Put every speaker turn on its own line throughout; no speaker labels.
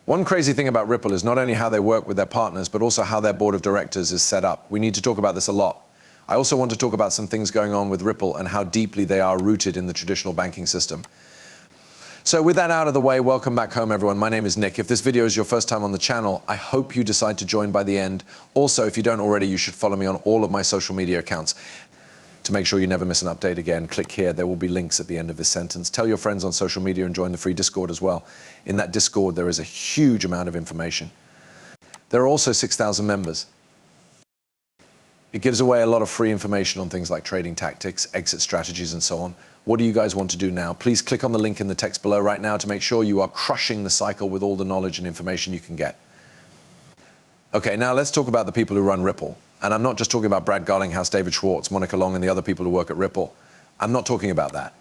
One crazy thing about Ripple is not only how they work with their partners, but also how their board of directors is set up. We need to talk about this a lot. I also want to talk about some things going on with Ripple and how deeply they are rooted in the traditional banking system. So with that out of the way, welcome back home, everyone. My name is Nick. If this video is your first time on the channel, I hope you decide to join by the end. Also, if you don't already, you should follow me on all of my social media accounts. To make sure you never miss an update again, click here. There will be links at the end of this sentence. Tell your friends on social media and join the free Discord as well. In that Discord, there is a huge amount of information. There are also 6,000 members. It gives away a lot of free information on things like trading tactics, exit strategies, and so on. What do you guys want to do now? Please click on the link in the text below right now to make sure you are crushing the cycle with all the knowledge and information you can get. Okay, now let's talk about the people who run Ripple. And I'm not just talking about Brad Garlinghouse, David Schwartz, Monica Long, and the other people who work at Ripple. I'm not talking about that.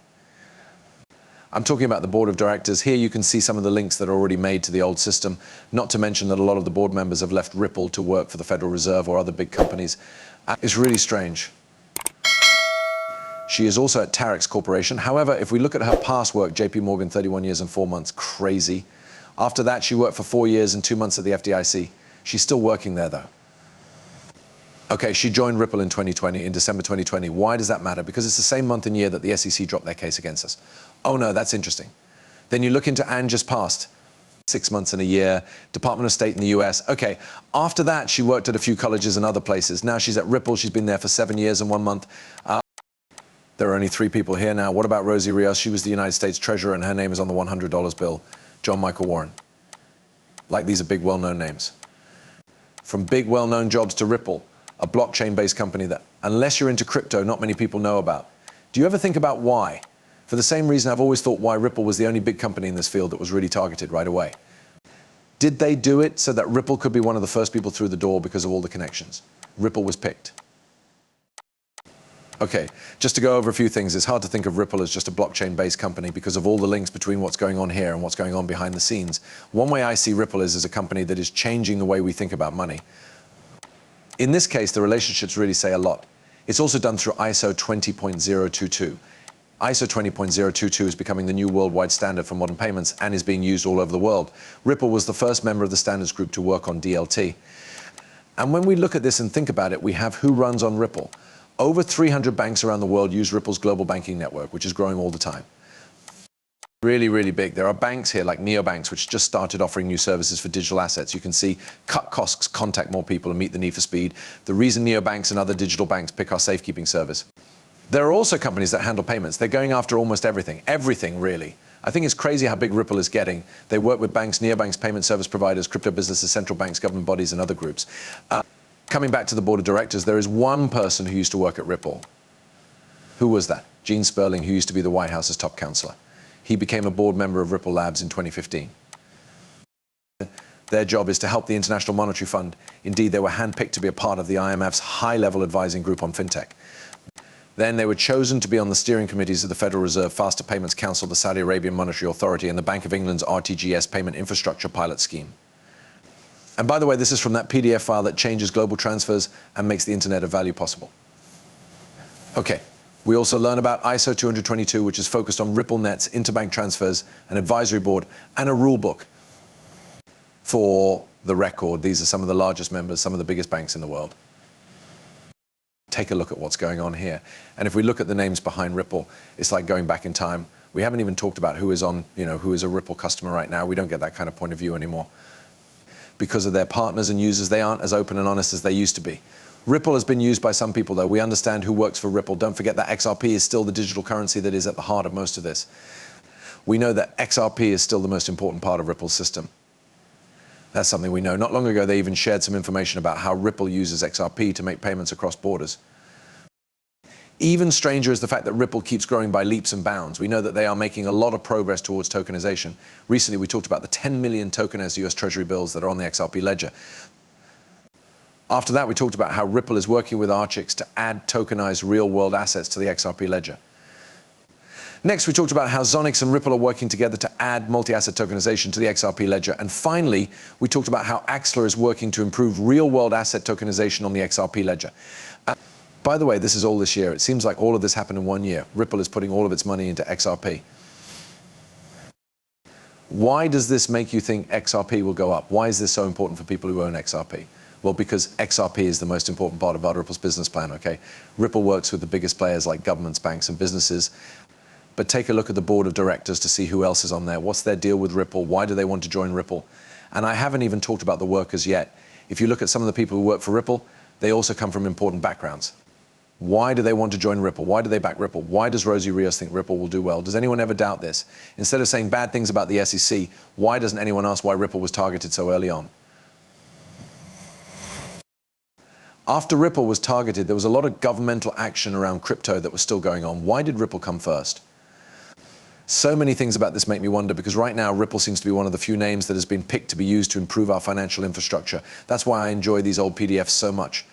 I'm talking about the board of directors. Here you can see some of the links that are already made to the old system, not to mention that a lot of the board members have left Ripple to work for the Federal Reserve or other big companies. It's really strange. She is also at sitio Corporation. However, if we look at her past work, JP Morgan, 31 years and 4 months, crazy. After that, she worked for 4 years and 2 months at the FDIC. She's still working there, though. Okay, she joined Ripple in 2020, in December 2020. Why does that matter? Because it's the same month and year that the SEC dropped their case against us. Oh no, that's interesting. Then you look into Ann just passed, 6 months and a year, Department of State in the US. Okay, after that, she worked at a few colleges and other places. Now she's at Ripple. She's been there for 7 years and 1 month. There are only 3 people here now. What about Rosie Rios? She was the United States Treasurer, and her name is on the $100 bill. John Michael Warren. Like, these are big, well-known names. From big, well-known jobs to Ripple, a blockchain-based company that, unless you're into crypto, not many people know about. Do you ever think about why? For the same reason I've always thought why Ripple was the only big company in this field that was really targeted right away. Did they do it so that Ripple could be one of the first people through the door because of all the connections? Ripple was picked. Okay, just to go over a few things, it's hard to think of Ripple as just a blockchain-based company because of all the links between what's going on here and what's going on behind the scenes. One way I see Ripple is as a company that is changing the way we think about money. In this case, the relationships really say a lot. It's also done through ISO 20.022. ISO 20.022 is becoming the new worldwide standard for modern payments and is being used all over the world. Ripple was the first member of the standards group to work on DLT. And when we look at this and think about it, we have who runs on Ripple. Over 300 banks around the world use Ripple's global banking network, which is growing all the time. Really, really big. There are banks here like neobanks, which just started offering new services for digital assets. You can see cut costs, contact more people, and meet the need for speed. The reason neobanks and other digital banks pick our safekeeping service. There are also companies that handle payments. They're going after almost everything. Everything, really. I think it's crazy how big Ripple is getting. They work with banks, neobanks, payment service providers, crypto businesses, central banks, government bodies, and other groups. Coming back to the board of directors, there is one person who used to work at Ripple. Who was that? Gene Sperling, who used to be the White House's top counselor. He became a board member of Ripple Labs in 2015. Their job is to help the International Monetary Fund. Indeed, they were handpicked to be a part of the IMF's high-level advising group on fintech. Then they were chosen to be on the steering committees of the Federal Reserve Faster Payments Council, the Saudi Arabian Monetary Authority, and the Bank of England's RTGS Payment Infrastructure Pilot Scheme. And by the way, this is from that PDF file that changes global transfers and makes the Internet of Value possible. Okay. We also learn about ISO 222, which is focused on RippleNet's interbank transfers, an advisory board, and a rule book. For the record, these are some of the largest members, some of the biggest banks in the world. Take a look at what's going on here. And if we look at the names behind Ripple, it's like going back in time. We haven't even talked about who is on, who is a Ripple customer right now. We don't get that kind of point of view anymore. Because of their partners and users, they aren't as open and honest as they used to be. Ripple has been used by some people, though. We understand who works for Ripple. Don't forget that XRP is still the digital currency that is at the heart of most of this. We know that XRP is still the most important part of Ripple's system. That's something we know. Not long ago, they even shared some information about how Ripple uses XRP to make payments across borders. Even stranger is the fact that Ripple keeps growing by leaps and bounds. We know that they are making a lot of progress towards tokenization. Recently, we talked about the 10 million tokenized US Treasury bills that are on the XRP ledger. After that, we talked about how Ripple is working with Archix to add tokenized real-world assets to the XRP ledger. Next, we talked about how Zonix and Ripple are working together to add multi-asset tokenization to the XRP ledger. And finally, we talked about how Axler is working to improve real-world asset tokenization on the XRP ledger. By the way, this is all this year. It seems like all of this happened in 1 year. Ripple is putting all of its money into XRP. Why does this make you think XRP will go up? Why is this so important for people who own XRP? Well, because XRP is the most important part of Ripple's business plan, okay? Ripple works with the biggest players like governments, banks, and businesses. But take a look at the board of directors to see who else is on there. What's their deal with Ripple? Why do they want to join Ripple? And I haven't even talked about the workers yet. If you look at some of the people who work for Ripple, they also come from important backgrounds. Why do they want to join Ripple? Why do they back Ripple? Why does Rosie Rios think Ripple will do well? Does anyone ever doubt this? Instead of saying bad things about the SEC, why doesn't anyone ask why Ripple was targeted so early on? After Ripple was targeted, there was a lot of governmental action around crypto that was still going on. Why did Ripple come first? So many things about this make me wonder, because right now Ripple seems to be one of the few names that has been picked to be used to improve our financial infrastructure. That's why I enjoy these old PDFs so much.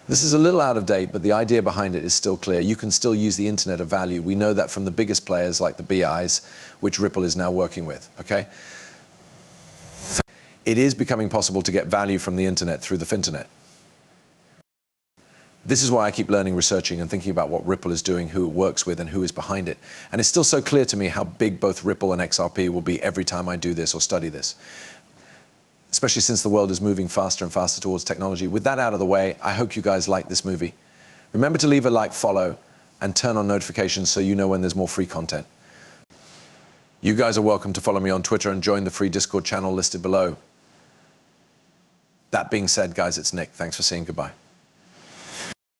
This is a little out of date, but the idea behind it is still clear. You can still use the internet of value. We know that from the biggest players like the BIs, which Ripple is now working with, okay? It is becoming possible to get value from the internet through the finternet. This is why I keep learning, researching, and thinking about what Ripple is doing, who it works with, and who is behind it. And it's still so clear to me how big both Ripple and XRP will be every time I do this or study this, especially since the world is moving faster and faster towards technology. With that out of the way, I hope you guys like this movie. Remember to leave a like, follow, and turn on notifications so you know when there's more free content. You guys are welcome to follow me on Twitter and join the free Discord channel listed below. That being said, guys, it's Nick. Thanks for seeing. Goodbye.